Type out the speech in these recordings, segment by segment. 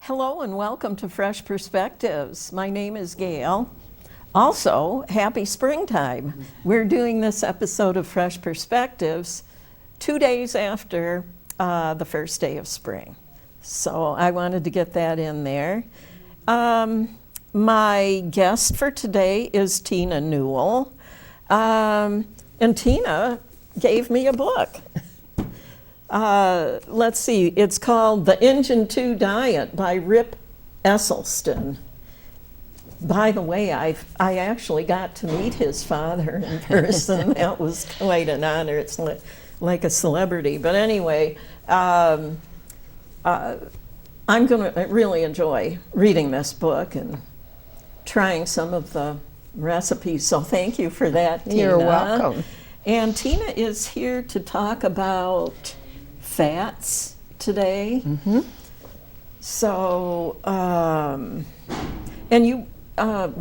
Hello and welcome to Fresh Perspectives. My name is Gail. Also, happy springtime. We're doing this episode of Fresh Perspectives 2 days after the first day of spring. So I wanted to get that in there. My guest for today is Tina Newell. And Tina gave me a book. Let's see, it's called The Engine 2 Diet by Rip Esselstyn. By the way, I actually got to meet his father in person. That was quite an honor. It's like a celebrity. But anyway, I'm going to really enjoy reading this book and trying some of the recipes. So thank you for that, Tina. You're welcome. And Tina is here to talk about fats today. Mm-hmm. So, and you,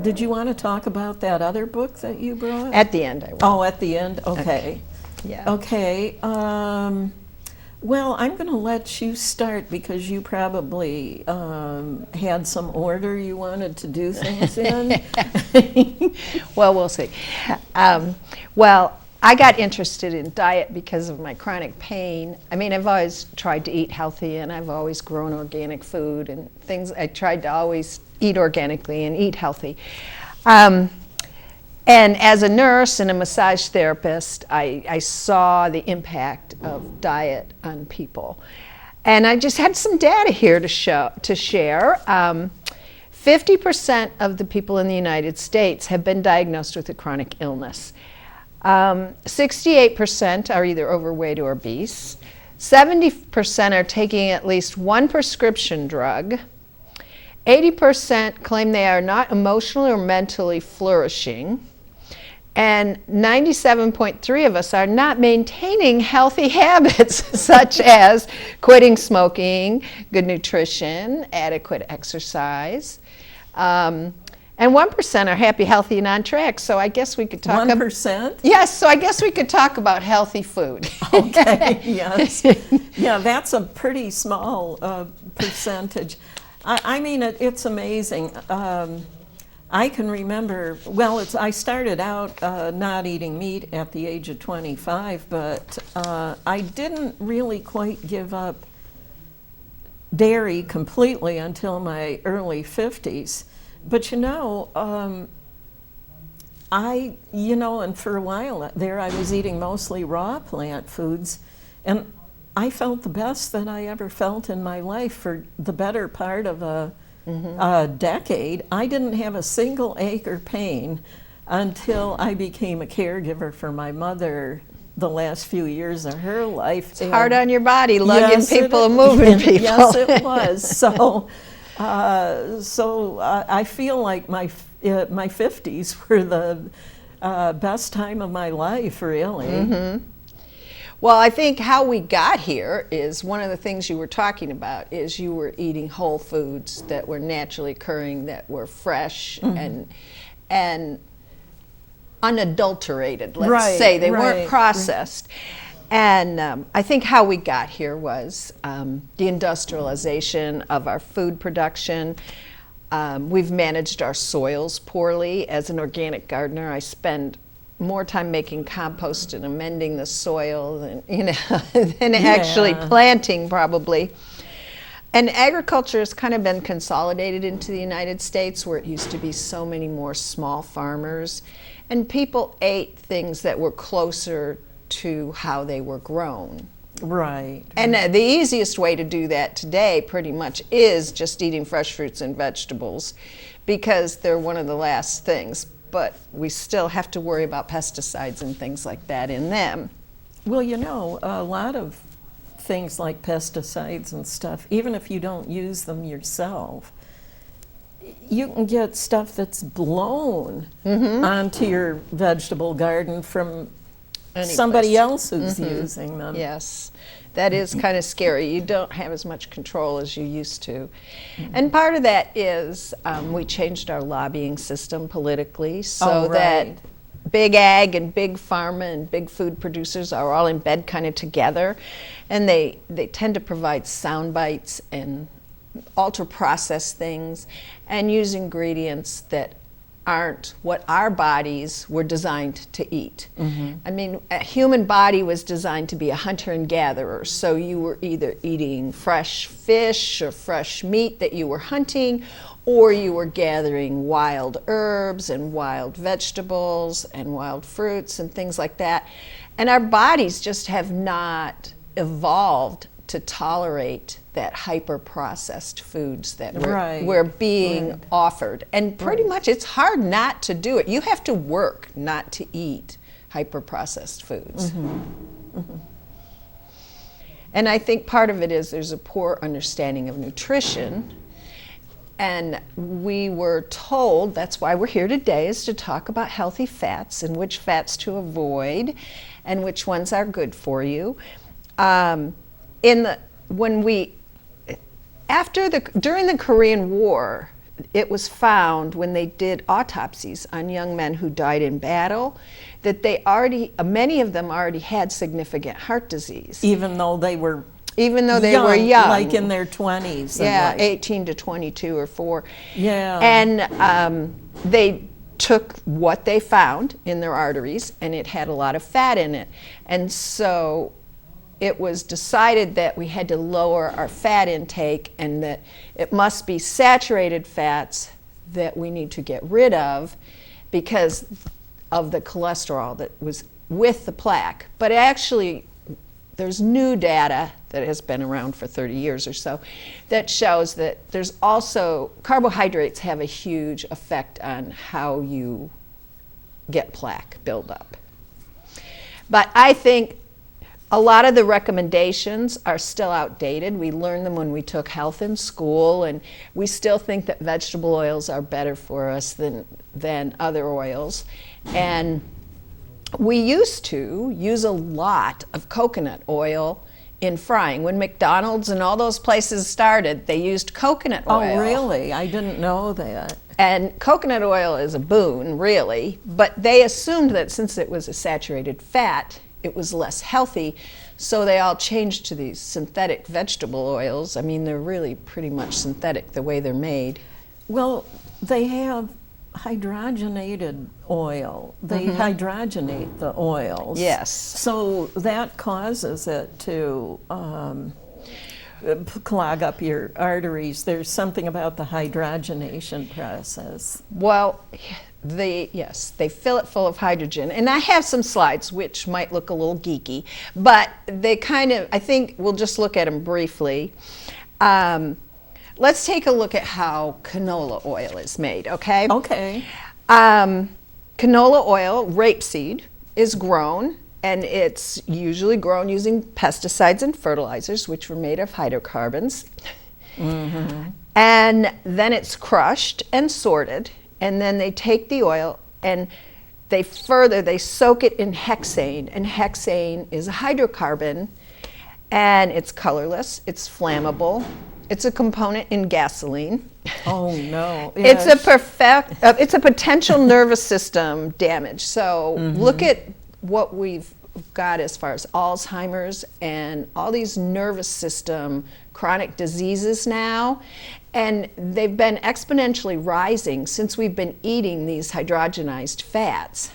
did you want to talk about that other book that you brought? At the end, I will. Oh, at the end? Okay. Yeah. Okay. Well, I'm going to let you start because you probably had some order you wanted to do things in. Well, we'll see. Well, I got interested in diet because of my chronic pain. I mean, I've always tried to eat healthy, and I've always grown organic food and things. I tried to always eat organically and eat healthy. And as a nurse and a massage therapist, I saw the impact of diet on people. And I just had some data here to share. 50% of the people in the United States have been diagnosed with a chronic illness. 68% are either overweight or obese. 70% are taking at least one prescription drug. 80% claim they are not emotionally or mentally flourishing. And 97.3% of us are not maintaining healthy habits such as quitting smoking, good nutrition, adequate exercise. And 1% are happy, healthy, and on track. So I guess we could talk 1%? Yes, so I guess we could talk about healthy food. Okay, yes. Yeah, that's a pretty small percentage. I mean, it's amazing. I can remember, well, I started out not eating meat at the age of 25, but I didn't really quite give up dairy completely until my early 50s. But and for a while there I was eating mostly raw plant foods, and I felt the best that I ever felt in my life for the better part of a decade. I didn't have a single ache or pain until I became a caregiver for my mother the last few years of her life. It's hard on your body, lugging people and moving people. Yes, it was. So I feel like my 50s were the best time of my life, really. Mm-hmm. Well, I think how we got here is one of the things you were talking about is you were eating whole foods that were naturally occurring, that were fresh and unadulterated, let's say. They weren't processed. And I think how we got here was the industrialization of our food production. We've managed our soils poorly. As an organic gardener, I spend more time making compost and amending the soil than actually planting, probably. And agriculture has kind of been consolidated into the United States, where it used to be so many more small farmers, and people ate things that were closer to how they were grown. Right. And the easiest way to do that today pretty much is just eating fresh fruits and vegetables, because they're one of the last things, but we still have to worry about pesticides and things like that in them. Well, a lot of things like pesticides and stuff, even if you don't use them yourself, you can get stuff that's blown onto your vegetable garden from somebody else who's using them. Yes, that is kind of scary. You don't have as much control as you used to. And part of that is we changed our lobbying system politically so that big ag and big pharma and big food producers are all in bed kind of together. And they tend to provide sound bites and ultra-processed things and use ingredients that aren't what our bodies were designed to eat. I mean, a human body was designed to be a hunter and gatherer, so you were either eating fresh fish or fresh meat that you were hunting, or you were gathering wild herbs and wild vegetables and wild fruits and things like that. And our bodies just have not evolved to tolerate that hyper-processed foods that we're being offered. And pretty much it's hard not to do it. You have to work not to eat hyper-processed foods. And I think part of it is there's a poor understanding of nutrition. And we were told, that's why we're here today, is to talk about healthy fats and which fats to avoid and which ones are good for you. During the Korean War, it was found when they did autopsies on young men who died in battle that many of them already had significant heart disease. Even though they were were young. Like in their 20s. Yeah, 18 to 22 or 4. Yeah. And they took what they found in their arteries, and it had a lot of fat in it. And so it was decided that we had to lower our fat intake and that it must be saturated fats that we need to get rid of because of the cholesterol that was with the plaque. But actually, there's new data that has been around for 30 years or so that shows that there's also carbohydrates have a huge effect on how you get plaque buildup. But I think a lot of the recommendations are still outdated. We learned them when we took health in school, and we still think that vegetable oils are better for us than other oils. And we used to use a lot of coconut oil in frying. When McDonald's and all those places started, they used coconut oil. Oh, really? I didn't know that. And coconut oil is a boon, really, but they assumed that since it was a saturated fat, it was less healthy, so they all changed to these synthetic vegetable oils. I mean, they're really pretty much synthetic the way they're made. Well, they have hydrogenated oil. They hydrogenate the oils. Yes. So that causes it to clog up your arteries. There's something about the hydrogenation process. Well, they fill it full of hydrogen. And I have some slides which might look a little geeky, but they I think we'll just look at them briefly. Let's take a look at how canola oil is made, okay? Okay. Canola oil, rapeseed, is grown, and it's usually grown using pesticides and fertilizers, which were made of hydrocarbons. And then it's crushed and sorted, and then they take the oil and they soak it in hexane, and hexane is a hydrocarbon, and it's colorless, it's flammable, it's a component in gasoline. Oh no! Yes. It's a potential nervous system damage. So look at what we've got as far as Alzheimer's and all these nervous system chronic diseases now, and they've been exponentially rising since we've been eating these hydrogenized fats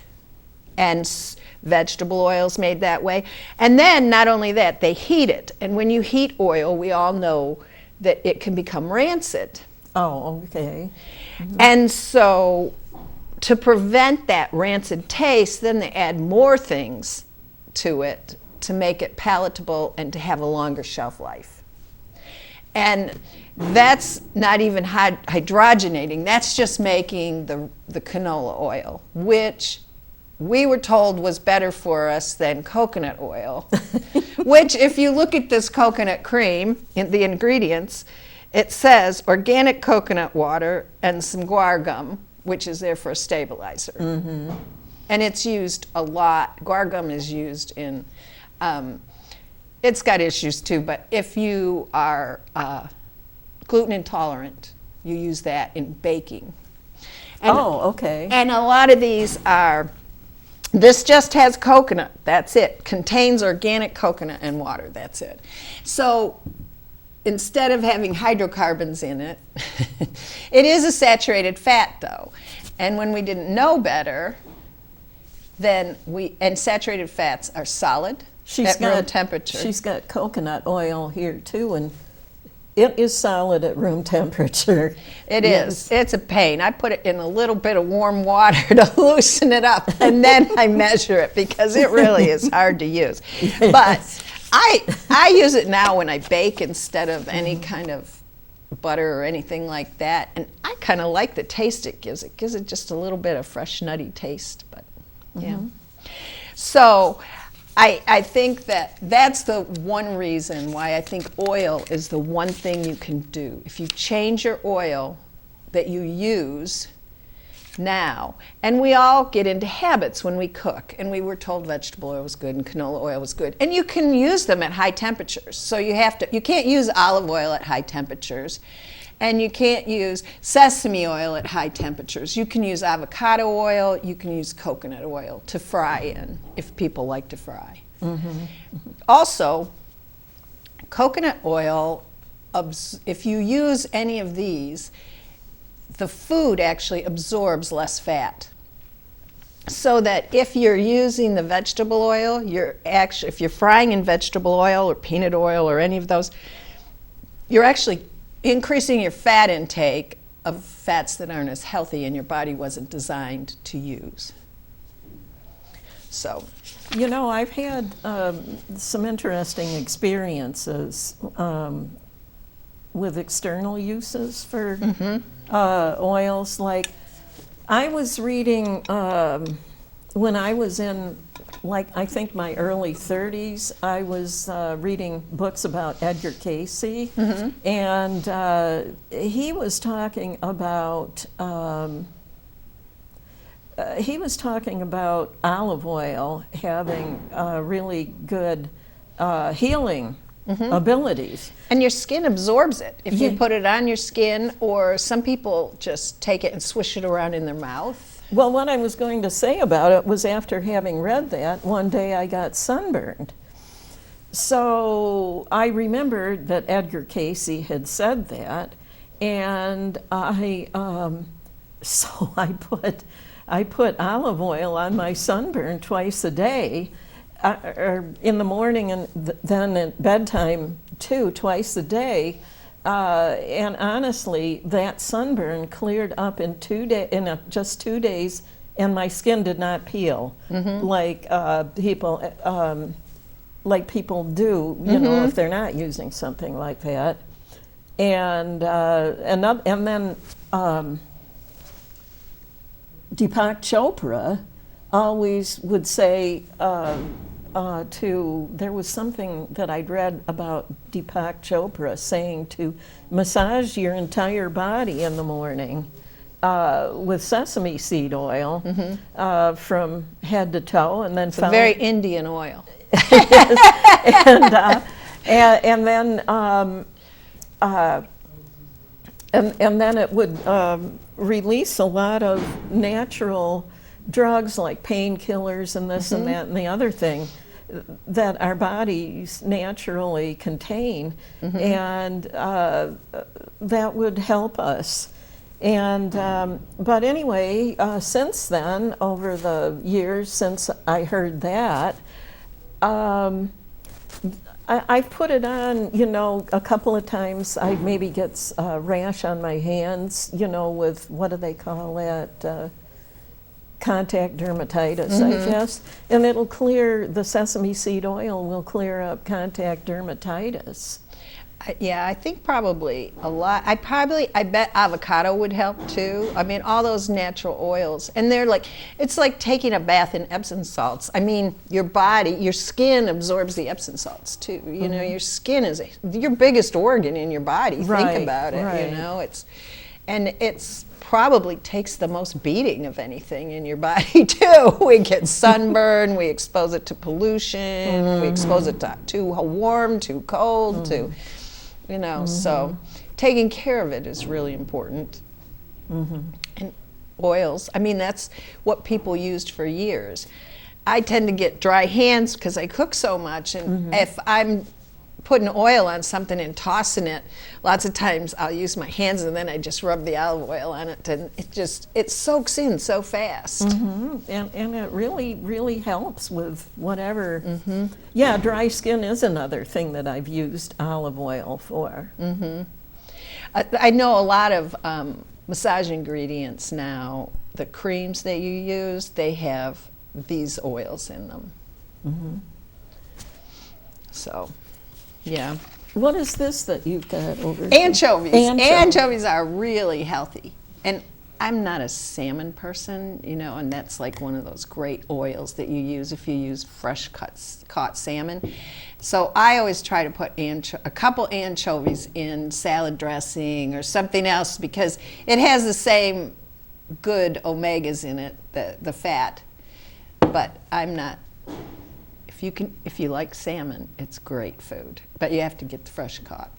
and vegetable oils made that way. And then not only that, they heat it, and when you heat oil, we all know that it can become rancid. Oh, okay. And so to prevent that rancid taste, then they add more things to it to make it palatable and to have a longer shelf life. And that's not even hydrogenating, that's just making the canola oil, which we were told was better for us than coconut oil, which if you look at this coconut cream, in the ingredients, it says organic coconut water and some guar gum, which is there for a stabilizer. And it's used a lot. Guar gum is used in, it's got issues too, but if you are gluten intolerant, you use that in baking. And, okay. And a lot of these are, this just has coconut, that's it. Contains organic coconut and water, that's it. So instead of having hydrocarbons in it, it is a saturated fat though. And when we didn't know better, and saturated fats are solid at room temperature. She's got coconut oil here too, and it is solid at room temperature. It is. It's a pain. I put it in a little bit of warm water to loosen it up, and then I measure it because it really is hard to use. Yes. But I use it now when I bake instead of any kind of butter or anything like that, and I kind of like the taste it gives. It gives it just a little bit of fresh, nutty taste. But yeah. So I think that's the one reason why I think oil is the one thing you can do. If you change your oil that you use now, and we all get into habits when we cook, and we were told vegetable oil was good and canola oil was good, and you can use them at high temperatures. So you can't use olive oil at high temperatures, and you can't use sesame oil at high temperatures. You can use avocado oil, you can use coconut oil to fry in, if people like to fry. Also, coconut oil, if you use any of these, the food actually absorbs less fat. So that if you're using the vegetable oil, if you're frying in vegetable oil or peanut oil or any of those, you're actually increasing your fat intake of fats that aren't as healthy and your body wasn't designed to use. So, I've had some interesting experiences with external uses for oils. Like, I was reading when I was in, I think my early 30s, I was reading books about Edgar Cayce, and he was talking about olive oil having really good healing abilities. And your skin absorbs it. If you put it on your skin, or some people just take it and swish it around in their mouth. Well, what I was going to say about it was, after having read that, one day I got sunburned. So I remembered that Edgar Cayce had said that, and I put olive oil on my sunburn twice a day, or in the morning and then at bedtime too, twice a day. And honestly, that sunburn cleared up in just 2 days, and my skin did not peel like people do, if they're not using something like that. And then Deepak Chopra always would say there was something that I'd read about Deepak Chopra saying to massage your entire body in the morning with sesame seed oil from head to toe, and then it's a very Indian oil. and then it would release a lot of natural drugs like painkillers and this and that and the other thing that our bodies naturally contain, and that would help us. And but anyway, since then, over the years since I heard that, I've put it on, a couple of times. I maybe get a rash on my hands, with, what do they call that? Contact dermatitis, I guess. And it'll clear, the sesame seed oil will clear up contact dermatitis. Yeah, I think probably a lot. I bet avocado would help too. I mean, all those natural oils, and it's like taking a bath in Epsom salts. I mean, your skin absorbs the Epsom salts too. Your skin is your biggest organ in your body. Think about it. Right. It's probably takes the most beating of anything in your body too. We get sunburn, we expose it to pollution, we expose it to too warm, too cold, so taking care of it is really important. And oils, I mean, that's what people used for years. I tend to get dry hands because I cook so much, and if I'm putting oil on something and tossing it, lots of times I'll use my hands and then I just rub the olive oil on it, and it soaks in so fast. And it really helps with whatever. Yeah, dry skin is another thing that I've used olive oil for. I know a lot of massage ingredients now, the creams that you use, they have these oils in them. So, yeah. What is this that you've got over here? Anchovies. Anchovies are really healthy. And I'm not a salmon person, you know, and that's like one of those great oils that you use if you use fresh caught salmon. So I always try to put a couple anchovies in salad dressing or something else, because it has the same good omegas in it, the fat. But I'm not. If you like salmon, it's great food, but you have to get the fresh caught,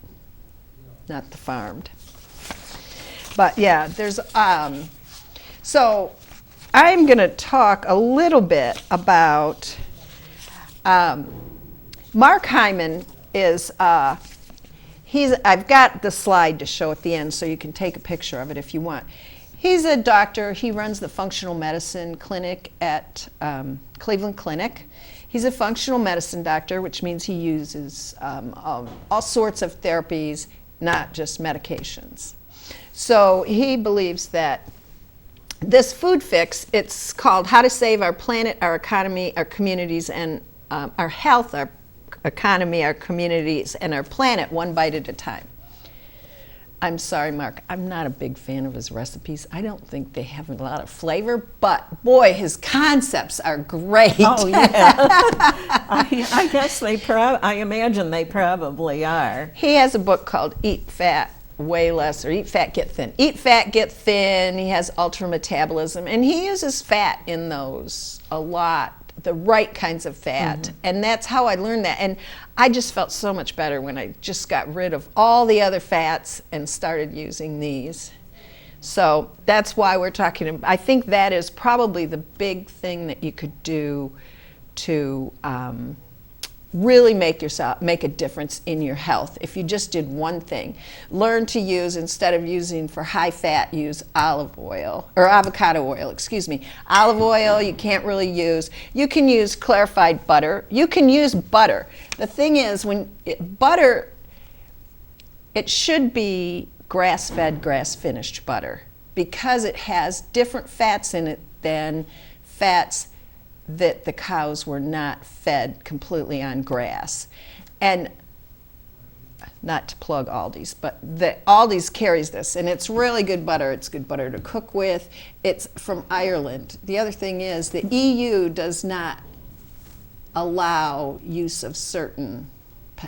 not the farmed. But yeah, there's so I'm going to talk a little bit about Mark Hyman is I've got the slide to show at the end, so you can take a picture of it if you want. He's a doctor. He runs the functional medicine clinic at Cleveland Clinic. He's a functional medicine doctor, which means he uses all sorts of therapies, not just medications. So he believes that this food fix, it's called How to Save Our Planet, Our Economy, Our Communities, and our Health, Our Economy, Our Communities, and Our Planet, one bite at a time. I'm sorry, Mark, I'm not a big fan of his recipes. I don't think they have a lot of flavor, but boy, his concepts are great. Oh, yeah. I guess I imagine they probably are. He has a book called Eat Fat, Weigh Less, or Eat Fat, Get Thin. Eat Fat, Get Thin. He has ultra metabolism, and he uses fat in those a lot, the right kinds of fat. And that's how I learned that. And I just felt so much better when I just got rid of all the other fats and started using these. So that's why we're talking about, I think that is probably the big thing that you could do to really make a difference in your health. If you just did one thing, learn to use, instead of using for high fat, use olive oil, or avocado oil, excuse me. Olive oil you can't really use. You can use clarified butter. You can use butter. The thing is, butter, it should be grass-fed, grass-finished butter, because it has different fats in it than fats that the cows were not fed completely on grass. And not to plug Aldi's, but Aldi's carries this, and it's really good butter. It's good butter to cook with. It's from Ireland. The other thing is the EU does not allow use of certain,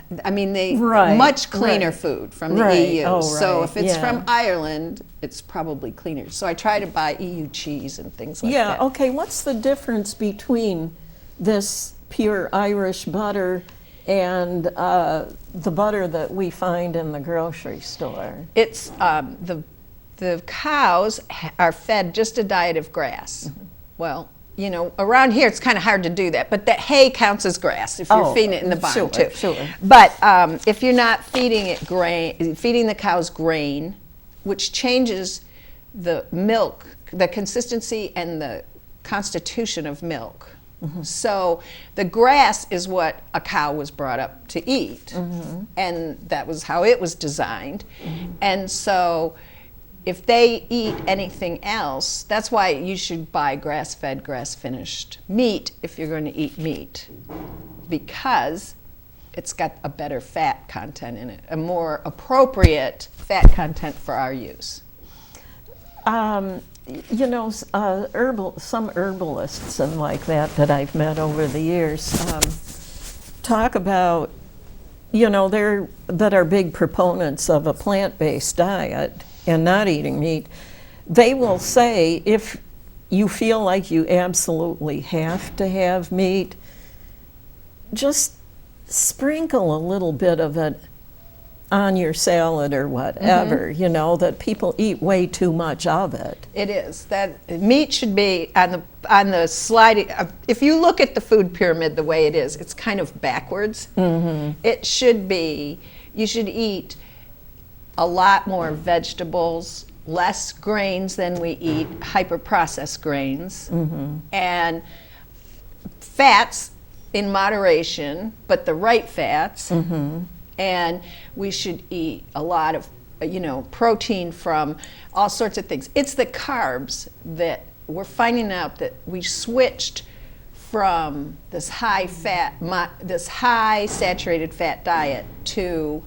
much cleaner food from the EU. Oh, so right. if it's from Ireland, it's probably cleaner. So I try to buy EU cheese and things like that. Yeah, okay, what's the difference between this pure Irish butter and the butter that we find in the grocery store? It's the cows are fed just a diet of grass. Well, you know, around here it's kind of hard to do that, but that hay counts as grass if you're feeding it in the barn too. Sure. But if you're not feeding it feeding the cows grain, which changes the milk, the consistency and the constitution of milk. So the grass is what a cow was brought up to eat, and that was how it was designed. And so if they eat anything else, that's why you should buy grass-fed, grass-finished meat if you're going to eat meat, because it's got a better fat content in it, a more appropriate fat content for our use. You know, some herbalists and like that I've met over the years talk about, you know, that are big proponents of a plant-based diet and not eating meat. They will say if you feel like you absolutely have to have meat, just sprinkle a little bit of it on your salad or whatever, you know, that people eat way too much of it. It is. That meat should be on the sliding. If you look at the food pyramid the way it is, it's kind of backwards. It should be, you should eat a lot more vegetables, less grains than we eat, hyper-processed grains, and fats in moderation, but the right fats. And we should eat a lot of, you know, protein from all sorts of things. It's the carbs that we're finding out that we switched from this high fat, this high saturated fat diet to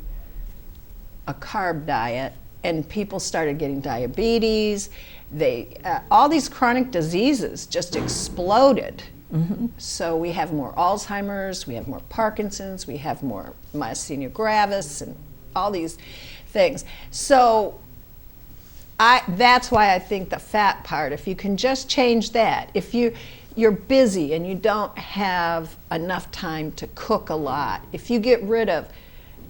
a carb diet, and people started getting diabetes. All these chronic diseases just exploded. So we have more Alzheimer's, we have more Parkinson's, we have more myasthenia gravis, and all these things. So that's why I think the fat part, if you can just change that, if you're busy and you don't have enough time to cook a lot, if you get rid of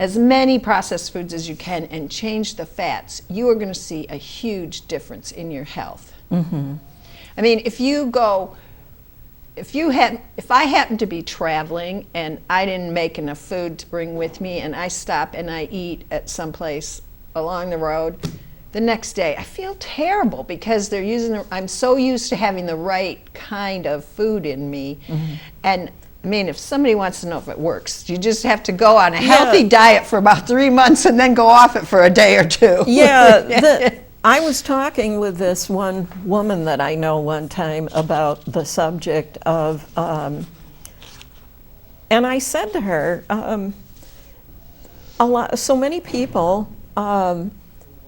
as many processed foods as you can and change the fats, you are going to see a huge difference in your health. I mean, if I happen to be traveling and I didn't make enough food to bring with me, and I stop and I eat at some place along the road, the next day I feel terrible because I'm so used to having the right kind of food in me. And I mean, if somebody wants to know if it works, you just have to go on a healthy diet for about 3 months and then go off it for a day or two. I was talking with this one woman that I know one time about the subject of, and I said to her, so many people,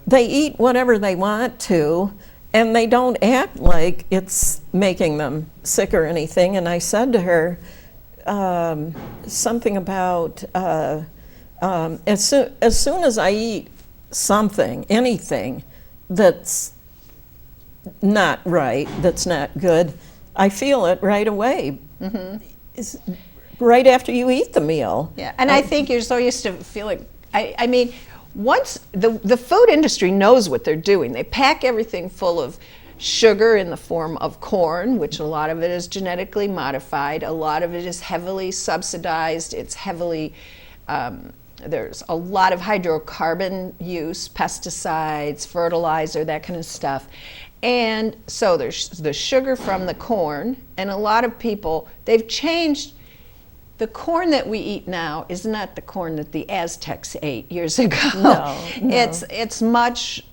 they eat whatever they want to, and they don't act like it's making them sick or anything. And I said to her something about as soon as I eat something, anything, that's not right, that's not good, I feel it right away. It's right after you eat the meal. Yeah, and I think you're so used to feeling, I mean, once the food industry knows what they're doing, they pack everything full of sugar in the form of corn, which a lot of it is genetically modified, a lot of it is heavily subsidized, it's heavily there's a lot of hydrocarbon use, pesticides, fertilizer, that kind of stuff. And so there's the sugar from the corn, and a lot of people, they've changed. The corn that we eat now is not the corn that the Aztecs ate years ago. No. It's much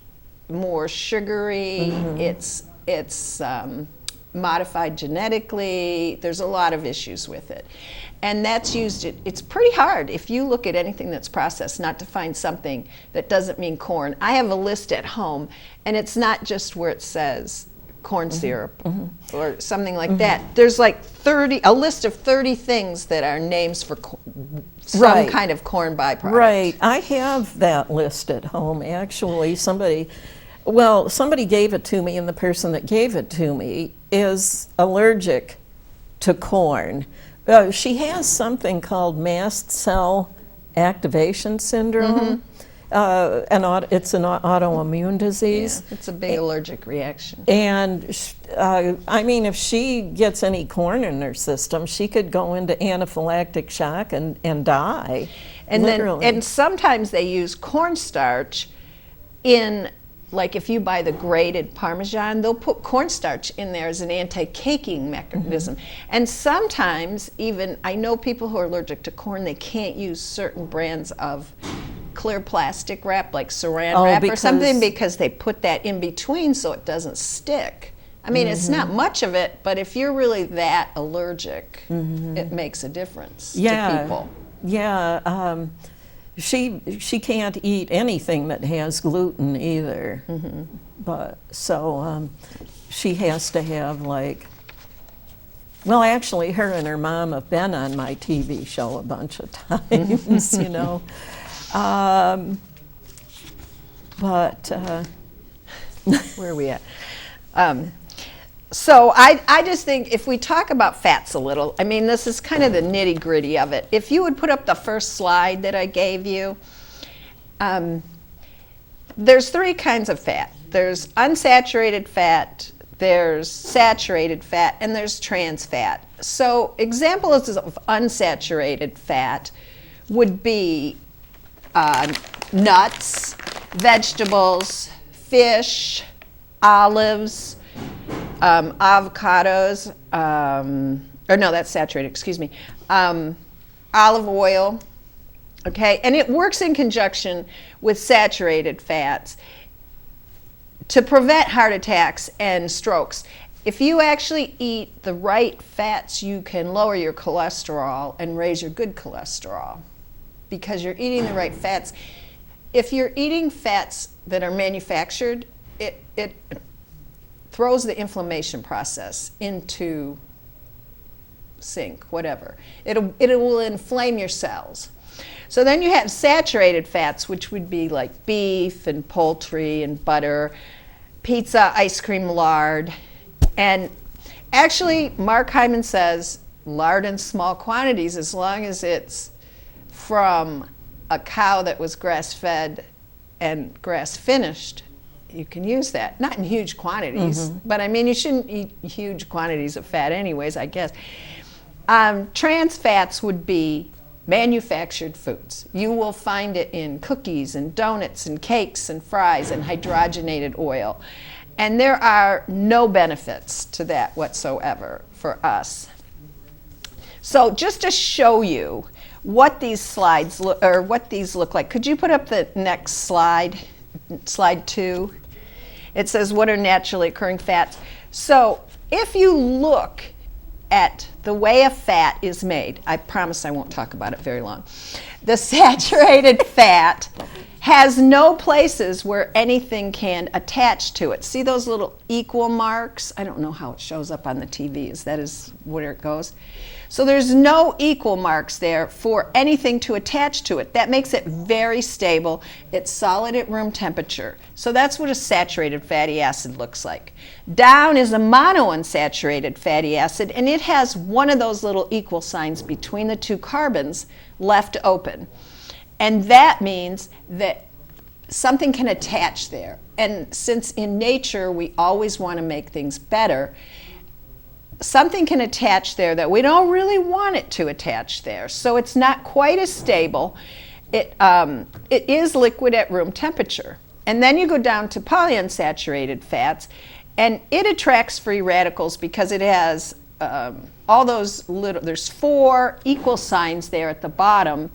more sugary. It's modified genetically. There's a lot of issues with it. And that's used, it's pretty hard if you look at anything that's processed not to find something that doesn't mean corn. I have a list at home, and it's not just where it says corn syrup or something like that. There's like a list of 30 things that are names for some kind of corn byproduct. Right. I have that list at home, actually. Somebody gave it to me, and the person that gave it to me is allergic to corn. She has something called mast cell activation syndrome. It's an autoimmune disease. Yeah, it's a big allergic reaction. And I mean, if she gets any corn in her system, she could go into anaphylactic shock and die. And literally. And sometimes they use cornstarch in, like if you buy the grated Parmesan, they'll put cornstarch in there as an anti-caking mechanism. And sometimes even, I know people who are allergic to corn, they can't use certain brands of clear plastic wrap, like saran wrap or something, because they put that in between so it doesn't stick. I mean, it's not much of it, but if you're really that allergic, it makes a difference to people. Yeah. She can't eat anything that has gluten either. But so she has to have actually her and her mom have been on my TV show a bunch of times, you know. But where are we at? So I just think if we talk about fats a little, I mean, this is kind of the nitty gritty of it. If you would put up the first slide that I gave you, There's three kinds of fat. There's unsaturated fat, there's saturated fat, and there's trans fat. So examples of unsaturated fat would be nuts, vegetables, fish, olives, avocados, or no, that's saturated, excuse me, olive oil, okay? And it works in conjunction with saturated fats to prevent heart attacks and strokes. If you actually eat the right fats, you can lower your cholesterol and raise your good cholesterol because you're eating the right fats. If you're eating fats that are manufactured, it throws the inflammation process into sync, whatever. It will inflame your cells. So then you have saturated fats, which would be like beef and poultry and butter, pizza, ice cream, lard. And actually, Mark Hyman says lard in small quantities, as long as it's from a cow that was grass-fed and grass-finished, you can use that. Not in huge quantities, but I mean, you shouldn't eat huge quantities of fat anyways, I guess. Trans fats would be manufactured foods. You will find it in cookies and donuts and cakes and fries and hydrogenated oil. And there are no benefits to that whatsoever for us. So just to show you what these slides look, or what these look like, could you put up the next slide, slide 2? It says, what are naturally occurring fats? So if you look at the way a fat is made, I promise I won't talk about it very long. The saturated fat has no places where anything can attach to it. See those little equal marks? I don't know how it shows up on the TVs. That is where it goes. So there's no equal marks there for anything to attach to it. That makes it very stable. It's solid at room temperature. So that's what a saturated fatty acid looks like. Down is a monounsaturated fatty acid, and it has one of those little equal signs between the two carbons left open. And that means that something can attach there. And since in nature we always want to make things better, something can attach there that we don't really want it to attach there. So it's not quite as stable. It is liquid at room temperature. And then you go down to polyunsaturated fats, and it attracts free radicals because it has all those little, there's 4 equal signs there at the bottom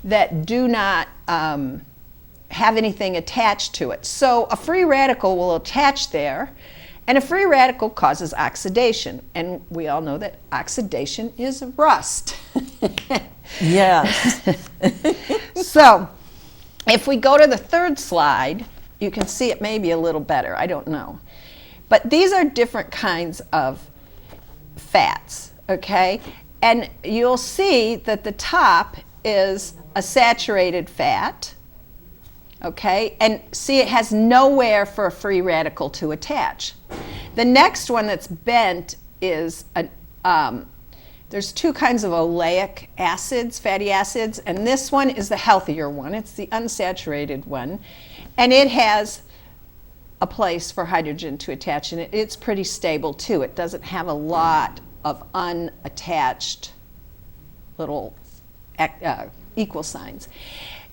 that do not have anything attached to it. So a free radical will attach there, and a free radical causes oxidation. And we all know that oxidation is rust. Yes. So if we go to the third slide, you can see it maybe a little better. I don't know. But these are different kinds of fats, okay? And you'll see that the top is a saturated fat, okay? And see, it has nowhere for a free radical to attach. The next one that's bent is, there's 2 kinds of oleic acids, fatty acids, and this one is the healthier one. It's the unsaturated one. And it has a place for hydrogen to attach, and it's pretty stable too. It doesn't have a lot of unattached little equal signs.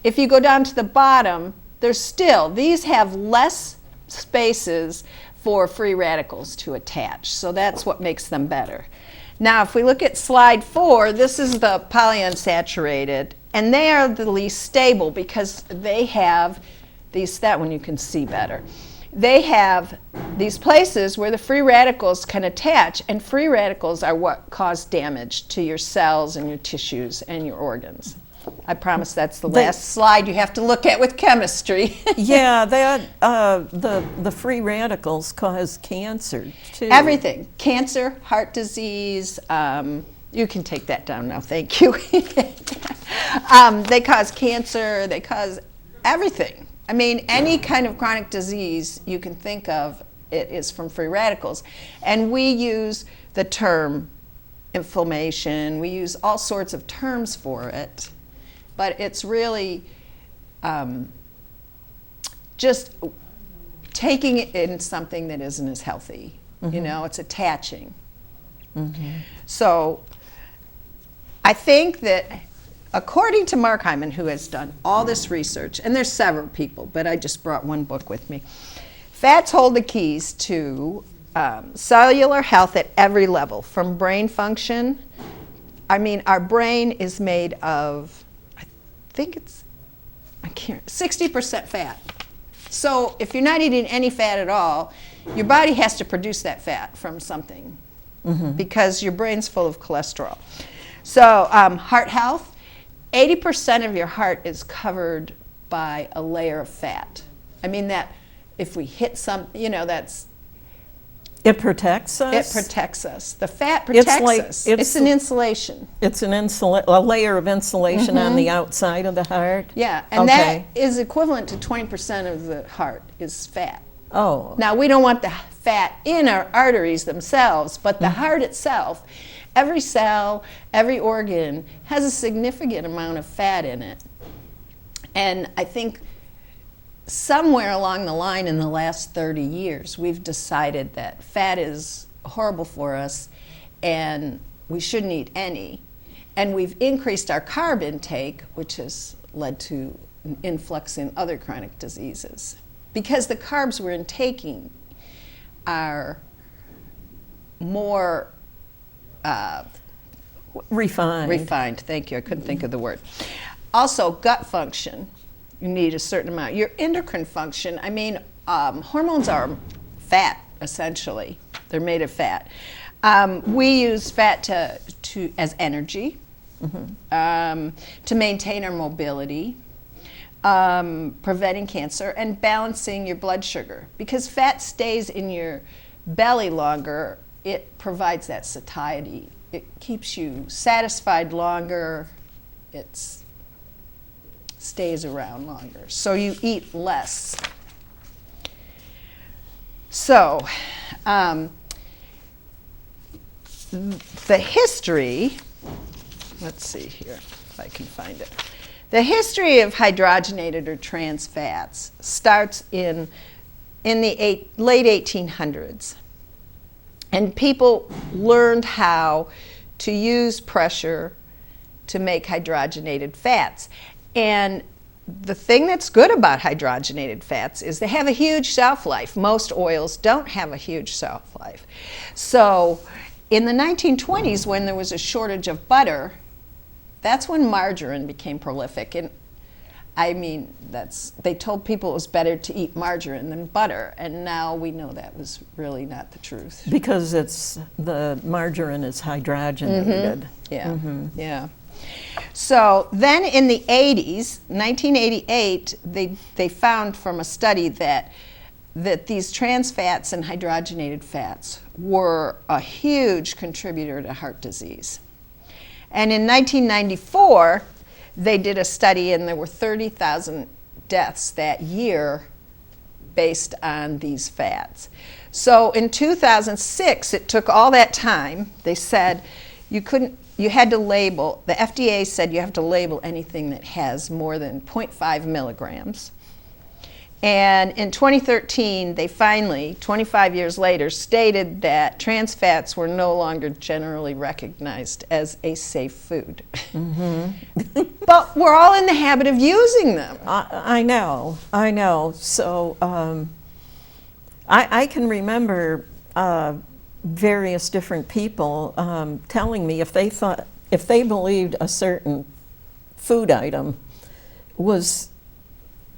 If you go down to the bottom, there's still, these have less spaces for free radicals to attach, so that's what makes them better. Now if we look at slide 4, this is the polyunsaturated, and they are the least stable because they have these, that one you can see better. They have these places where the free radicals can attach, and free radicals are what cause damage to your cells and your tissues and your organs. I promise that's the last slide you have to look at with chemistry. Yeah, the free radicals cause cancer too. Everything. Cancer, heart disease. You can take that down now, thank you. They cause cancer, they cause everything. I mean, any kind of chronic disease you can think of, it is from free radicals. And we use the term inflammation, we use all sorts of terms for it, but it's really just taking it in something that isn't as healthy. You know, it's attaching. So I think that according to Mark Hyman, who has done all this research, and there's several people, but I just brought one book with me, fats hold the keys to cellular health at every level, from brain function. I mean, our brain is made of, I think it's, 60% fat. So if you're not eating any fat at all, your body has to produce that fat from something because your brain's full of cholesterol. So heart health, 80% of your heart is covered by a layer of fat. I mean that if we hit some, you know, that's... It protects us? It protects us. The fat protects us. It's an insulation. It's a layer of insulation on the outside of the heart? Yeah, and that is equivalent to 20% of the heart is fat. Oh. Now, we don't want the fat in our arteries themselves, but the heart itself, every cell, every organ has a significant amount of fat in it. And I think somewhere along the line in the last 30 years, we've decided that fat is horrible for us and we shouldn't eat any. And we've increased our carb intake, which has led to an influx in other chronic diseases. Because the carbs we're intaking are more refined. Refined, thank you, I couldn't think of the word. Also, gut function. You need a certain amount. Your endocrine function, I mean, hormones are fat, essentially. They're made of fat. We use fat as energy, to maintain our mobility, preventing cancer, and balancing your blood sugar. Because fat stays in your belly longer, it provides that satiety. It keeps you satisfied longer. It's stays around longer. So you eat less. So the history, let's see here if I can find it. The history of hydrogenated or trans fats starts in the late 1800s. And people learned how to use pressure to make hydrogenated fats. And the thing that's good about hydrogenated fats is they have a huge shelf life. Most oils don't have a huge shelf life. So in the 1920s, when there was a shortage of butter, that's when margarine became prolific. And I mean, they told people it was better to eat margarine than butter, and now we know that was really not the truth. Because the margarine is hydrogenated. Yeah, yeah. So then in the 80s, 1988, they found from a study that these trans fats and hydrogenated fats were a huge contributor to heart disease. And in 1994, they did a study and there were 30,000 deaths that year based on these fats. So in 2006, it took all that time. They said you had to label, the FDA said you have to label anything that has more than 0.5 milligrams. And in 2013, they finally, 25 years later, stated that trans fats were no longer generally recognized as a safe food. But we're all in the habit of using them. I know. So I can remember various different people telling me if they believed a certain food item was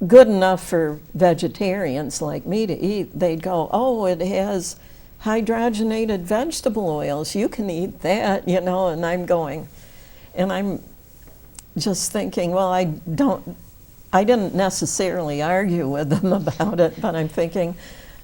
good enough for vegetarians like me to eat, they'd go, oh, it has hydrogenated vegetable oils, you can eat that, and I'm just thinking, well, I didn't necessarily argue with them about it, but I'm thinking,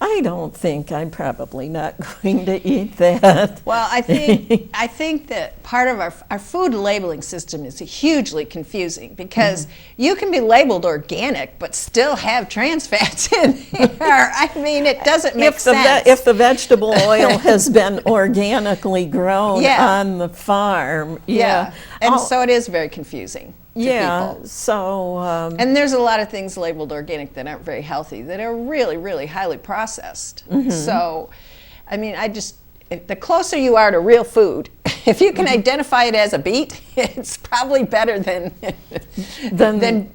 I don't think I'm probably not going to eat that. Well, I think that part of our food labeling system is hugely confusing because you can be labeled organic but still have trans fats in there. I mean, it doesn't make sense. If the vegetable oil has been organically grown on the farm, and so it is very confusing. Yeah, people. so... and there's a lot of things labeled organic that aren't very healthy that are really, really highly processed. So, I mean, the closer you are to real food, if you can identify it as a beet, it's probably better than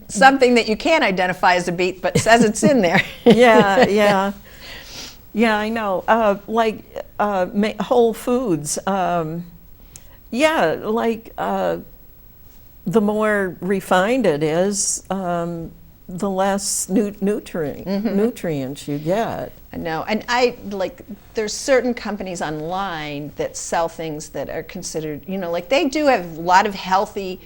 something that you can't identify as a beet but says it's in there. Yeah, I know. Whole Foods. The more refined it is, the less nutrients you get. I know, and there's certain companies online that sell things that are considered, they do have a lot of healthy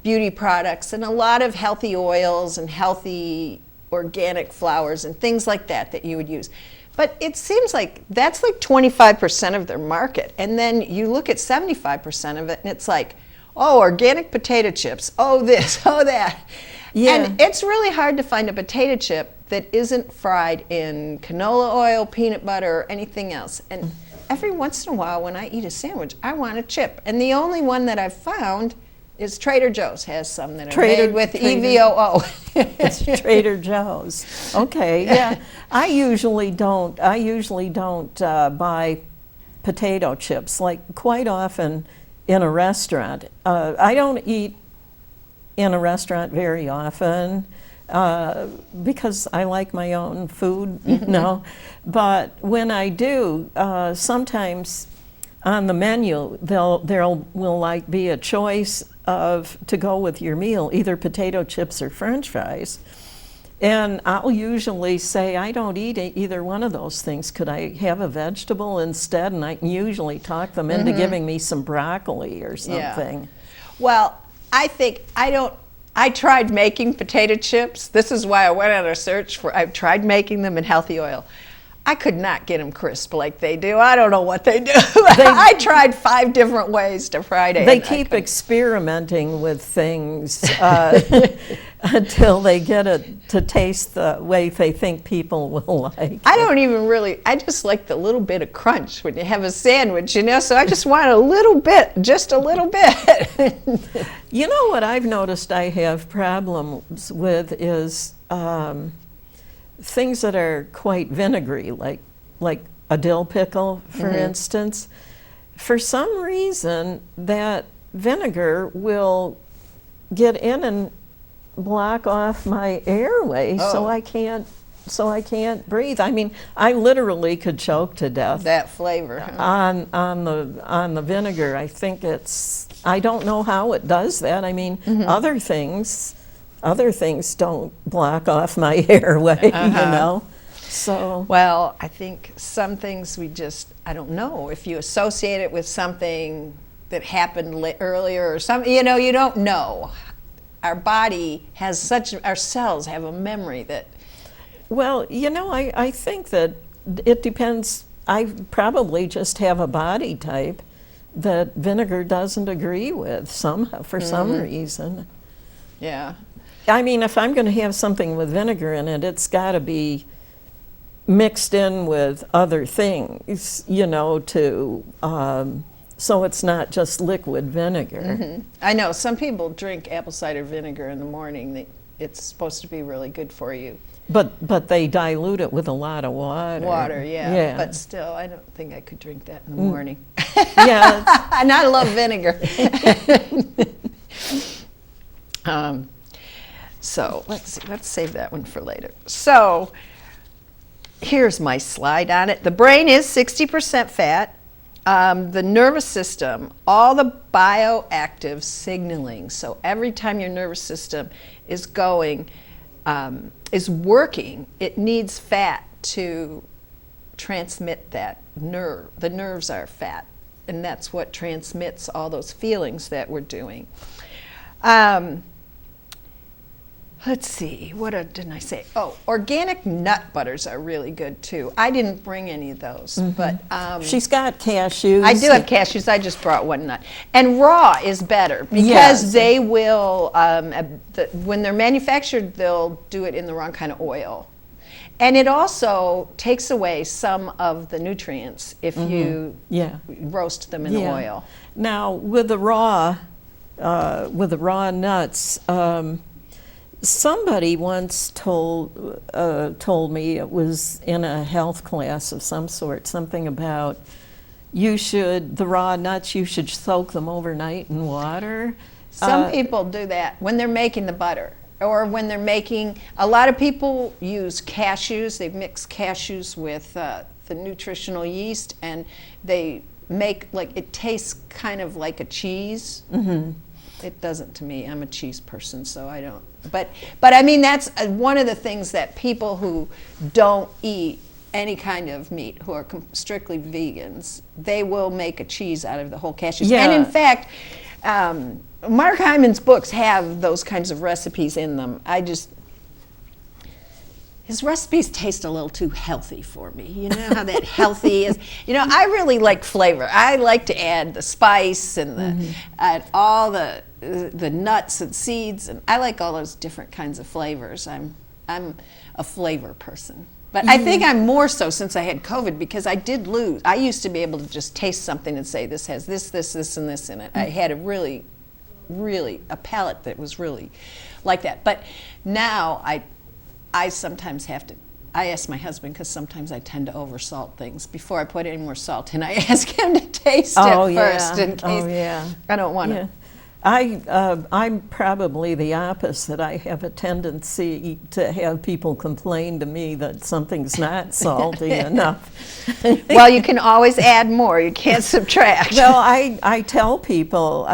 beauty products and a lot of healthy oils and healthy organic flours and things like that you would use. But it seems like that's like 25% of their market. And then you look at 75% of it and it's like, oh, organic potato chips, oh this, oh that. Yeah. And it's really hard to find a potato chip that isn't fried in canola oil, peanut butter, or anything else. And every once in a while when I eat a sandwich, I want a chip. And the only one that I've found is Trader Joe's has some that are made with EVOO. It's Trader Joe's. Okay, yeah. I usually don't buy potato chips, like quite often in a restaurant. I don't eat in a restaurant very often because I like my own food, But when I do, sometimes on the menu there will be a choice to go with your meal, either potato chips or French fries. And I'll usually say, I don't eat either one of those things. Could I have a vegetable instead? And I can usually talk them into giving me some broccoli or something. Yeah. Well, I tried making potato chips. This is why I went on a search I've tried making them in healthy oil. I could not get them crisp like they do. I don't know what they do. I tried 5 different ways to fry it. They keep experimenting with things until they get it to taste the way they think people will like. I just like the little bit of crunch when you have a sandwich, so I just want a little bit, just a little bit. You know what I've noticed I have problems with is things that are quite vinegary, like a dill pickle, for instance. For some reason, that vinegar will get in and block off my airway, so I can't breathe. I mean, I literally could choke to death. That flavor, huh? on the vinegar. I think I don't know how it does that. I mean, other things don't block off my airway, So. Well, I think some things I don't know. If you associate it with something that happened earlier or something, you don't know. Our body has our cells have a memory that. Well, I think that it depends. I probably just have a body type that vinegar doesn't agree with for some reason. Yeah. I mean, if I'm going to have something with vinegar in it, it's got to be mixed in with other things, so it's not just liquid vinegar. I know some people drink apple cider vinegar in the morning. It's supposed to be really good for you. But they dilute it with a lot of water. Water, yeah. But still, I don't think I could drink that in the morning. Yeah. And I love vinegar. So let's see, let's save that one for later. So here's my slide on it. The brain is 60% fat. The nervous system, all the bioactive signaling. So every time your nervous system is working, it needs fat to transmit that nerve. The nerves are fat, and that's what transmits all those feelings that we're doing. Let's see, what didn't I say? Oh, organic nut butters are really good too. I didn't bring any of those, but she's got cashews. I do have cashews. I just brought one nut. And raw is better because they will, when they're manufactured, they'll do it in the wrong kind of oil. And it also takes away some of the nutrients if you roast them in oil. Now, with the raw, with the raw nuts. Somebody once told me, it was in a health class of some sort, something about the raw nuts, you should soak them overnight in water. Some people do that when they're making the butter, or when they're making, a lot of people use cashews. They mix cashews with the nutritional yeast, and they make, like, it tastes kind of like a cheese. Mm-hmm. It doesn't to me. I'm a cheese person, so I don't. But I mean, that's one of the things that people who don't eat any kind of meat, who are strictly vegans, they will make a cheese out of the whole cashews. Yeah. And in fact, Mark Hyman's books have those kinds of recipes in them. His recipes taste a little too healthy for me. You know how that healthy is? You know, I really like flavor. I like to add the spice and and all the nuts and seeds, and I like all those different kinds of flavors. I'm a flavor person. But I think I'm more so since I had COVID, because I did lose. I used to be able to just taste something and say, this has this, and this in it. I had a really a palate that was really like that. But now I sometimes have to, I ask my husband, because sometimes I tend to oversalt things. Before I put any more salt in, I ask him to taste it first in case I don't want to. I'm probably the opposite. I have a tendency to have people complain to me that something's not salty enough. Well, you can always add more. You can't subtract. Well, I tell people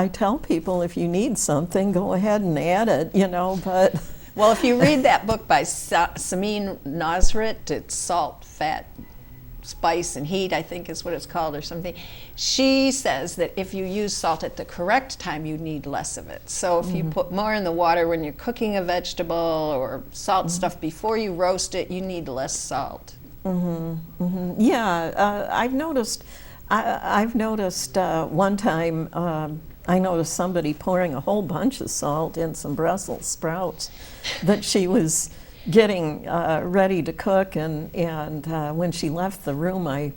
if you need something, go ahead and add it, you know, but... Well, if you read that book by Samin Nosrat, it's Salt, Fat, Spice, and Heat, I think is what it's called, or something. She says that if you use salt at the correct time, you need less of it. So if you put more in the water when you're cooking a vegetable, or salt stuff before you roast it, you need less salt. Yeah, I've noticed one time, I noticed somebody pouring a whole bunch of salt in some Brussels sprouts that she was getting ready to cook, and when she left the room, I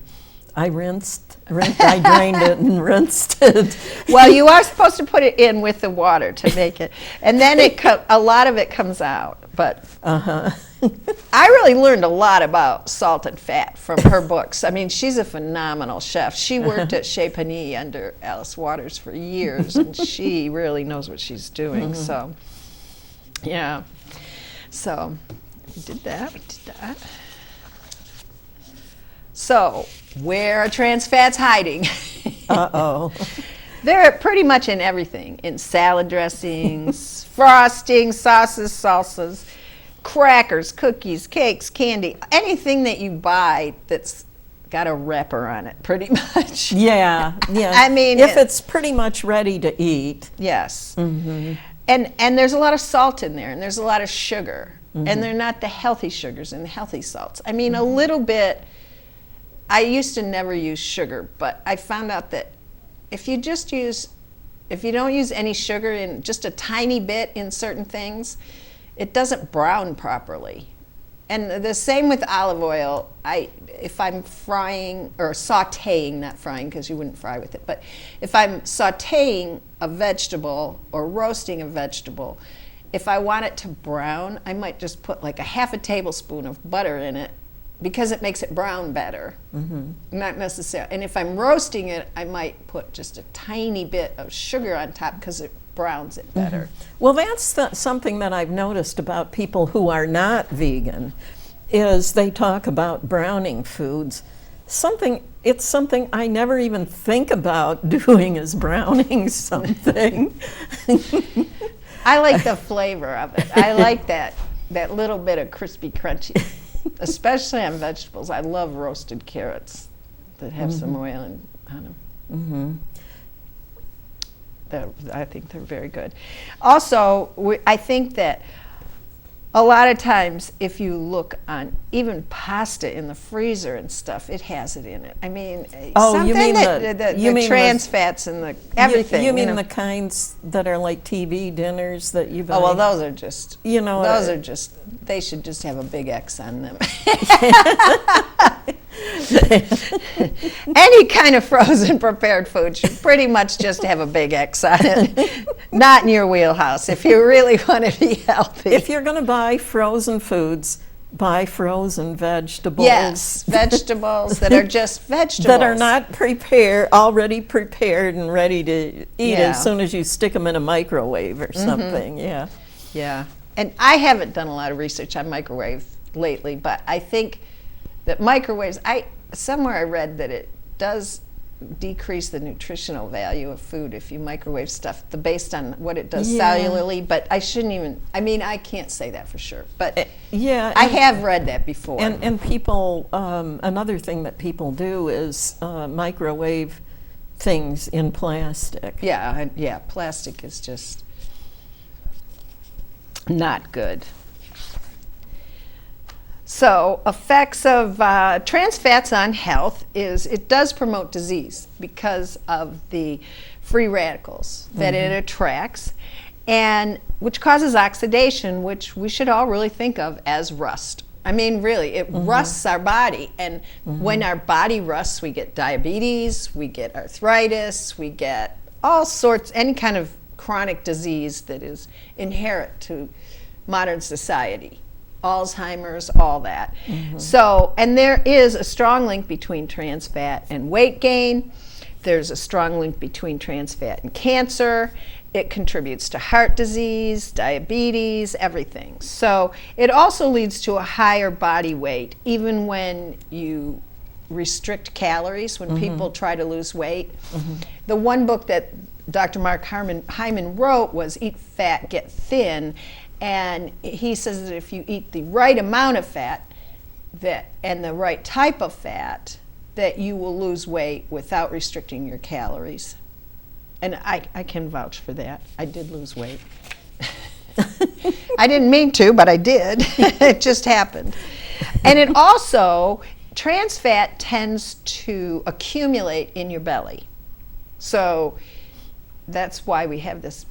drained it and rinsed it. Well, you are supposed to put it in with the water to make it, and then a lot of it comes out. But I really learned a lot about salt and fat from her books. I mean, she's a phenomenal chef. She worked at Chez Panisse under Alice Waters for years, and she really knows what she's doing. So, yeah. So, we did that. So, where are trans fats hiding? Uh-oh. They're pretty much in everything. In salad dressings, frosting, sauces, salsas, crackers, cookies, cakes, candy, anything that you buy that's got a wrapper on it, pretty much. Yeah. I mean, if it's pretty much ready to eat. Yes. And there's a lot of salt in there, and there's a lot of sugar, and they're not the healthy sugars and the healthy salts. I mean, a little bit. I used to never use sugar, but I found out that if you don't use any sugar in just a tiny bit in certain things, it doesn't brown properly. And the same with olive oil. If I'm frying or sautéing, not frying because you wouldn't fry with it, but if I'm sautéing a vegetable or roasting a vegetable, if I want it to brown, I might just put like a half a tablespoon of butter in it, because it makes it brown better, not necessarily. And if I'm roasting it, I might put just a tiny bit of sugar on top because it browns it better. Well, that's something that I've noticed about people who are not vegan, is they talk about browning foods. It's something I never even think about doing, is browning something. I like the flavor of it. I like that little bit of crispy, crunchy. Especially on vegetables. I love roasted carrots that have some oil on them. I think they're very good. Also, I think that a lot of times if you look on even pasta in the freezer and stuff, it has it in it. I mean, you mean the trans fats and the everything. You mean the kinds that are like TV dinners that you buy? Oh, well, those are just, they should just have a big X on them. Any kind of frozen prepared food should pretty much just have a big X on it. Not in your wheelhouse if you really want to be healthy. If you're going to buy frozen foods, buy frozen vegetables. Yes, vegetables that are just vegetables. That are not already prepared and ready to eat as soon as you stick them in a microwave or something, yeah. Yeah, and I haven't done a lot of research on microwave lately, but I think that microwaves, somewhere I read that it does decrease the nutritional value of food if you microwave stuff based on what it does cellularly, but I can't say that for sure, but I have read that before. And people, another thing that people do is microwave things in plastic. Yeah, plastic is just not good. So effects of trans fats on health is it does promote disease because of the free radicals that it attracts, and which causes oxidation, which we should all really think of as rust. I mean, really, it rusts our body, and when our body rusts, we get diabetes, we get arthritis, we get all sorts, any kind of chronic disease that is inherent to modern society. Alzheimer's, all that. So, and there is a strong link between trans fat and weight gain. There's a strong link between trans fat and cancer. It contributes to heart disease, diabetes, everything. So it also leads to a higher body weight, even when you restrict calories, when people try to lose weight. The one book that Dr. Mark Hyman wrote was Eat Fat, Get Thin. And he says that if you eat the right amount of fat and the right type of fat, that you will lose weight without restricting your calories. And I can vouch for that. I did lose weight. I didn't mean to, but I did. It just happened. And it also, trans fat tends to accumulate in your belly. So that's why we have this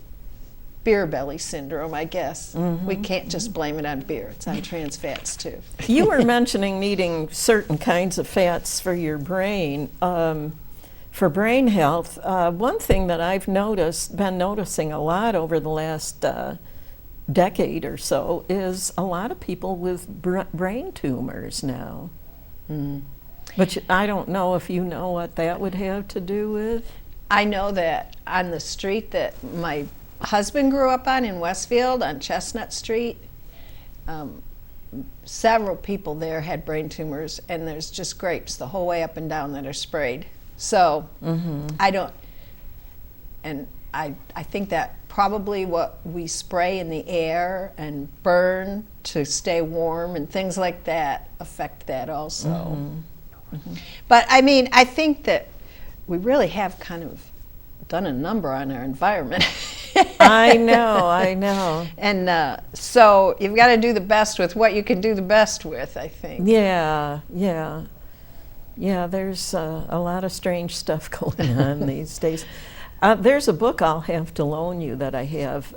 beer belly syndrome, I guess. We can't just blame it on beer. It's on trans fats too. You were mentioning needing certain kinds of fats for your brain, for brain health. One thing that I've been noticing a lot over the last decade or so is a lot of people with brain tumors now. But I don't know if you know what that would have to do with. I know that on the street that my husband grew up in Westfield, on Chestnut Street, several people there had brain tumors, and there's just grapes the whole way up and down that are sprayed. So I think that probably what we spray in the air and burn to stay warm and things like that affect that also. But I mean, I think that we really have kind of done a number on our environment. I know. And so you've got to do the best with what you can do the best with, I think. Yeah, there's a lot of strange stuff going on these days. There's a book I'll have to loan you that I have.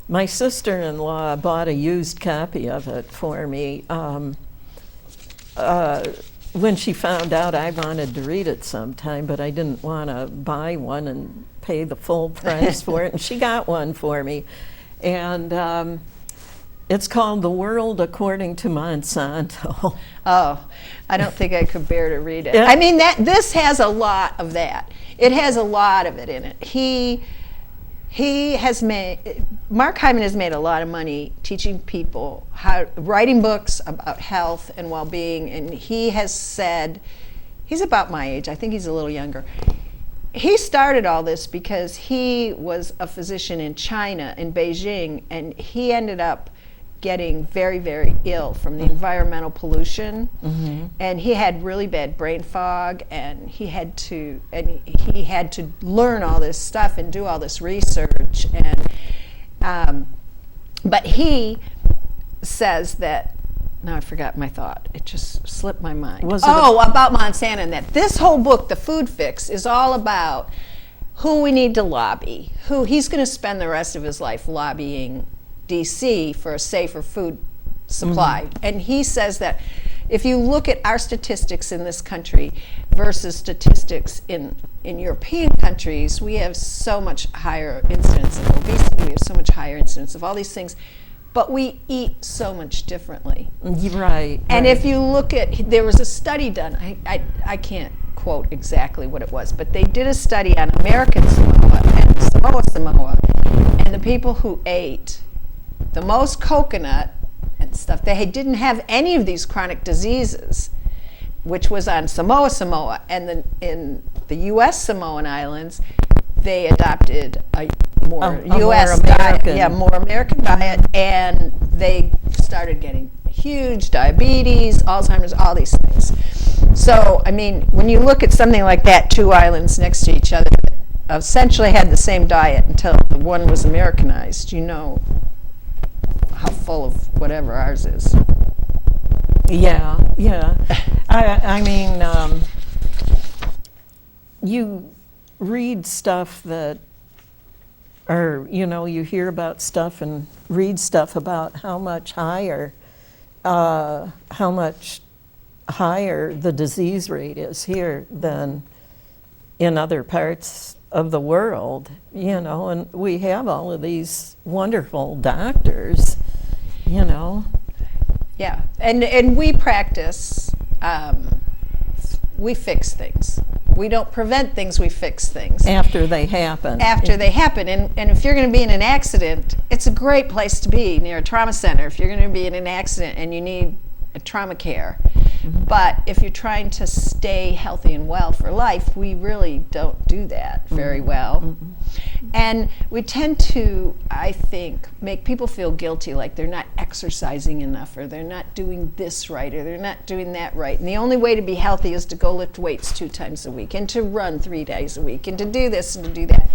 My sister-in-law bought a used copy of it for me when she found out I wanted to read it sometime, but I didn't want to buy one and pay the full price for it, and she got one for me. And it's called The World According to Monsanto. Oh, I don't think I could bear to read it. I mean, this has a lot of that. It has a lot of it in it. Mark Hyman has made a lot of money teaching people writing books about health and well-being, and he has said, he's about my age, I think he's a little younger. He started all this because he was a physician in China, in Beijing, and he ended up getting very, very ill from the environmental pollution, and he had really bad brain fog, and he had to learn all this stuff and do all this research, and but he says that, now I forgot my thought, it just slipped my mind. About Monsanto, and that this whole book, The Food Fix, is all about who we need to lobby, who he's going to spend the rest of his life lobbying DC for a safer food supply. And he says that if you look at our statistics in this country versus statistics in European countries, we have so much higher incidence of obesity, we have so much higher incidence of all these things, but we eat so much differently. Right. And if you look at, there was a study done, I can't quote exactly what it was, but they did a study on American Samoa and Samoa, and the people who ate the most coconut and stuff, they didn't have any of these chronic diseases, which was on Samoa, and then in the U.S. Samoan Islands, they adopted a more U.S. diet, more American diet, and they started getting huge diabetes, Alzheimer's, all these things. So, I mean, when you look at something like that, two islands next to each other, essentially had the same diet until the one was Americanized, you know how full of whatever ours is. Yeah. I mean, you read stuff that, or, you know, you hear about stuff and read stuff about how much higher the disease rate is here than in other parts of the world, you know, and we have all of these wonderful doctors, you know. Yeah, and we practice, we fix things. We don't prevent things, we fix things. After they happen. After they happen. And if you're going to be in an accident, it's a great place to be, near a trauma center, if you're going to be in an accident and you need a trauma care. Mm-hmm. But if you're trying to stay healthy and well for life, we really don't do that very well. Mm-hmm. And we tend to, I think, make people feel guilty, like they're not exercising enough, or they're not doing this right, or they're not doing that right. And the only way to be healthy is to go lift weights 2 times a week, and to run 3 days a week, and to do this and to do that.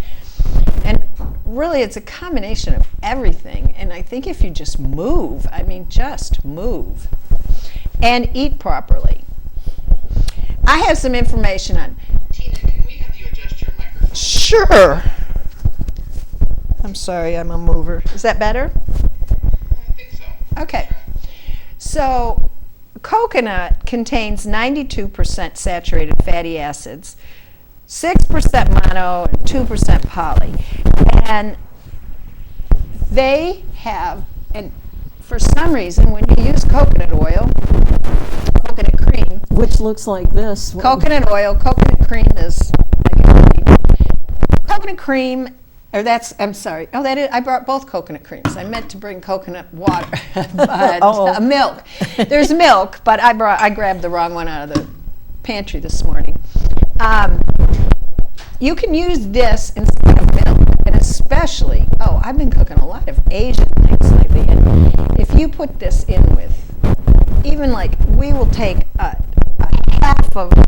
And really, it's a combination of everything. And I think if you just move, I mean, just move, and eat properly. I have some information on. Tina, can we have you adjust your microphone? Sure. I'm sorry, I'm a mover. Is that better? I think so. Okay. So, coconut contains 92% saturated fatty acids, 6% mono, and 2% poly. And they have, and for some reason, when you use coconut oil, coconut cream, which looks like this. Coconut oil, coconut cream is coconut cream, or that's, I'm sorry. Oh, that is, I brought both coconut creams. I meant to bring coconut water, but milk. There's milk, but I grabbed the wrong one out of the pantry this morning. You can use this instead of milk, and especially, I've been cooking a lot of Asian things lately, and if you put this in with, even like, we will take a half of a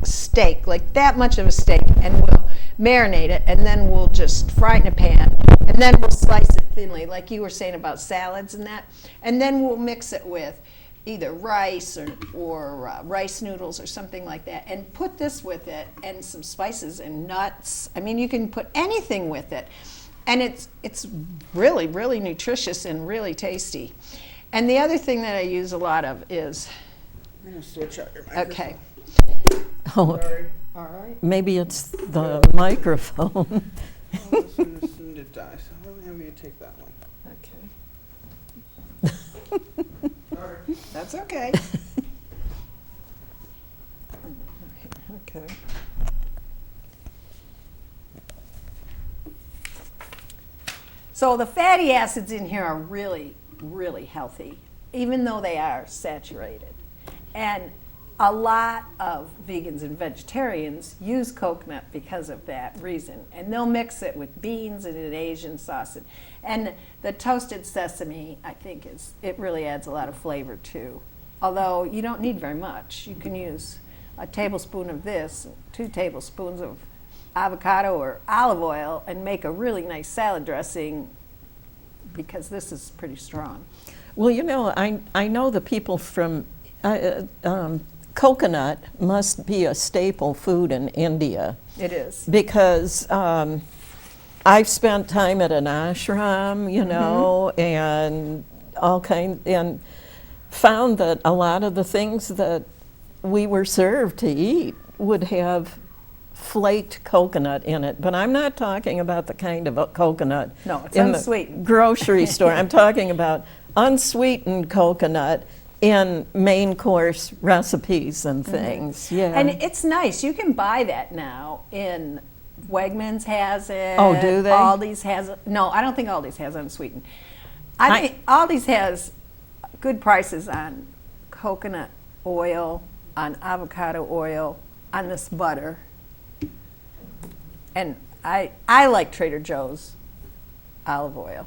steak, like that much of a steak, and we'll marinate it, and then we'll just fry it in a pan, and then we'll slice it thinly, like you were saying about salads and that, and then we'll mix it with either rice or rice noodles or something like that, and put this with it, and some spices and nuts. I mean, you can put anything with it, and it's really, really nutritious and really tasty. And the other thing that I use a lot of is, I'm going to switch out your microphone. okay. Oh, Sorry. All right. maybe it's the microphone. This one is soon to die, so let me have you take that one. Okay. Sorry. That's okay. Okay. So the fatty acids in here are really, really healthy, even though they are saturated. And a lot of vegans and vegetarians use coconut because of that reason. And they'll mix it with beans and an Asian sauce. And the toasted sesame, I think, it really adds a lot of flavor too. Although you don't need very much. You can use a tablespoon of this, 2 tablespoons of avocado or olive oil, and make a really nice salad dressing, because this is pretty strong. Well, you know, I know the people from coconut must be a staple food in India. It is. Because I've spent time at an ashram, you know, and all kinds, and found that a lot of the things that we were served to eat would have flaked coconut in it. But I'm not talking about the kind of coconut No, it's in unsweetened. the grocery store. I'm talking about unsweetened coconut in main course recipes and things. Yeah. And it's nice. You can buy that now in Wegmans has it. Oh, do they? Aldi's has it. No, I don't think Aldi's has unsweetened. I think Aldi's has good prices on coconut oil, on avocado oil, on this butter. And I like Trader Joe's olive oil.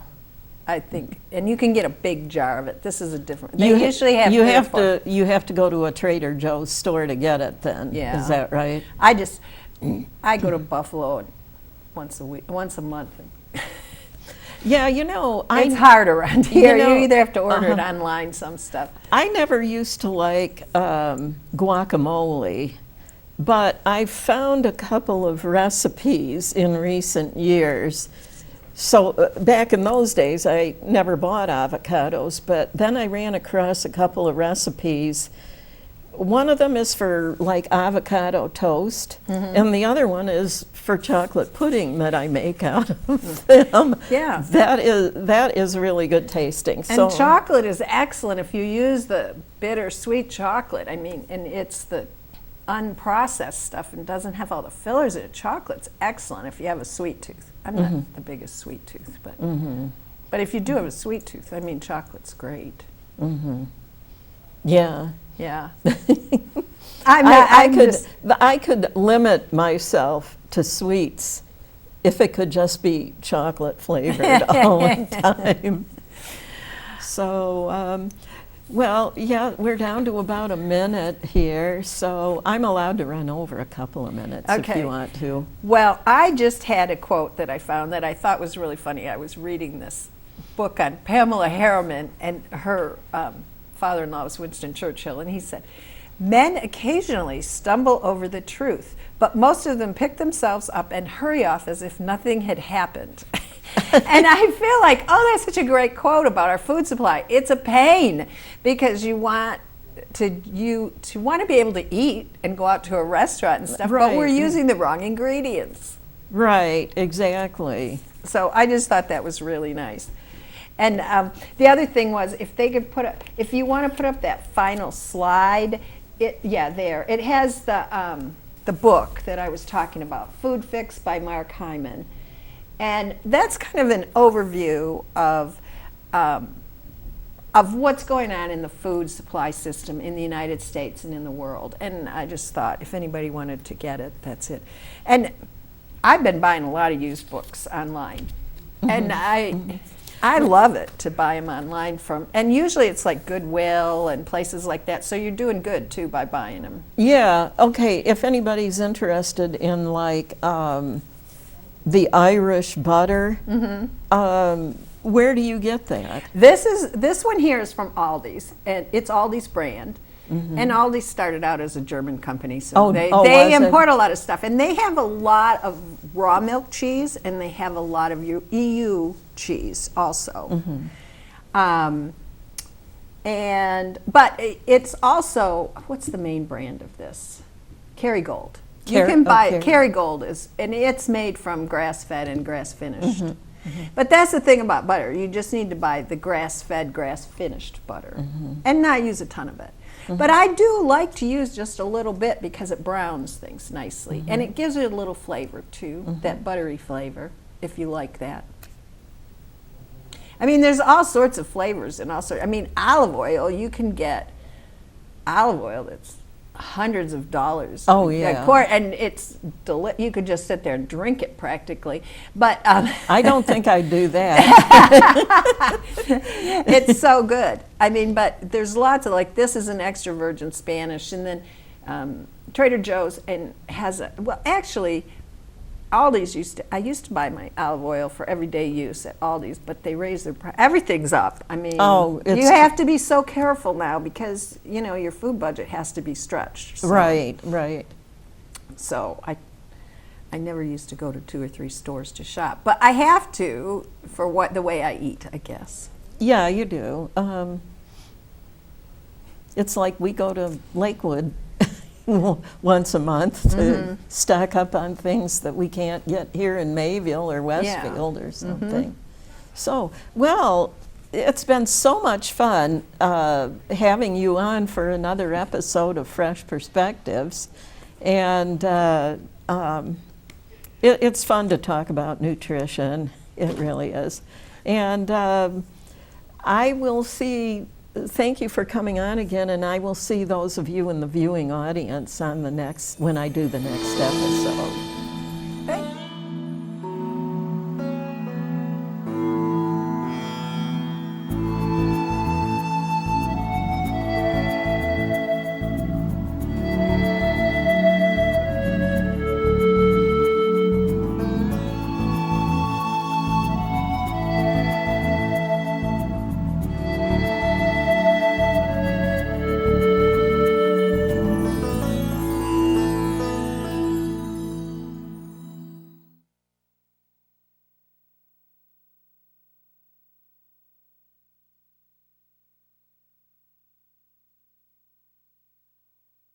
I think, and you can get a big jar of it. This is a different. They usually have. You have to. You have to go to a Trader Joe's store to get it. Then, Yeah. Is that right? I go to Buffalo once a month. Yeah, It's hard around here. You either have to order it Uh-huh. online, some stuff. I never used to like guacamole, but I found a couple of recipes in recent years. So back in those days, I never bought avocados, but then I ran across a couple of recipes. One of them is for like avocado toast, and the other one is for chocolate pudding that I make out of them. Yeah. That is really good tasting. And chocolate is excellent if you use the bittersweet chocolate. I mean, and it's the unprocessed stuff and doesn't have all the fillers in it. Chocolate's excellent if you have a sweet tooth. I'm not the biggest sweet tooth, but if you do have a sweet tooth, I mean, chocolate's great. Yeah. Yeah. I could limit myself to sweets if it could just be chocolate flavored all the time. So, well, yeah, we're down to about a minute here, so I'm allowed to run over a couple of minutes if Okay. you want to. Well, I just had a quote that I found that I thought was really funny. I was reading this book on Pamela Harriman, and her father-in-law was Winston Churchill, and he said, "Men occasionally stumble over the truth, but most of them pick themselves up and hurry off as if nothing had happened." And I feel like, oh, that's such a great quote about our food supply. It's a pain because you want to be able to eat and go out to a restaurant and stuff, but we're Right. using the wrong ingredients. Right, exactly. So I just thought that was really nice. And the other thing was, if you want to put up that final slide, there. It has the book that I was talking about, Food Fix by Mark Hyman. And that's kind of an overview of what's going on in the food supply system in the United States and in the world. And I just thought if anybody wanted to get it, that's it. And I've been buying a lot of used books online. And I love it to buy them online and usually it's like Goodwill and places like that. So you're doing good too by buying them. Yeah, okay, if anybody's interested in like the Irish butter, where do you get that? This one here is from Aldi's, and it's Aldi's brand. And Aldi started out as a German company, so they was it? import a lot of stuff. And they have a lot of raw milk cheese, and they have a lot of EU cheese also. But it's also, what's the main brand of this? Kerrygold. You can buy it. Kerrygold and it's made from grass-fed and grass-finished. But that's the thing about butter. You just need to buy the grass-fed, grass-finished butter and not use a ton of it. But I do like to use just a little bit because it browns things nicely. And it gives it a little flavor too, that buttery flavor, if you like that. I mean, there's all sorts of flavors and olive oil, you can get olive oil that's hundreds of dollars. Oh, yeah. And it's you could just sit there and drink it practically. But I don't think I'd do that. it's so good. I mean, but there's lots of, like, this is an extra virgin Spanish, and then Trader Joe's actually, Aldi's I used to buy my olive oil for everyday use at Aldi's, but they raised their price. Everything's up. I mean, you have to be so careful now because, your food budget has to be stretched. So. Right. So I never used to go to 2 or 3 stores to shop, but I have to for the way I eat, I guess. Yeah, you do. it's like we go to Lakewood once a month to stock up on things that we can't get here in Mayville or Westfield or something. So, well, it's been so much fun having you on for another episode of Fresh Perspectives. And it's fun to talk about nutrition. It really is. And I will see, thank you for coming on again, and I will see those of you in the viewing audience on the next, when I do the next episode.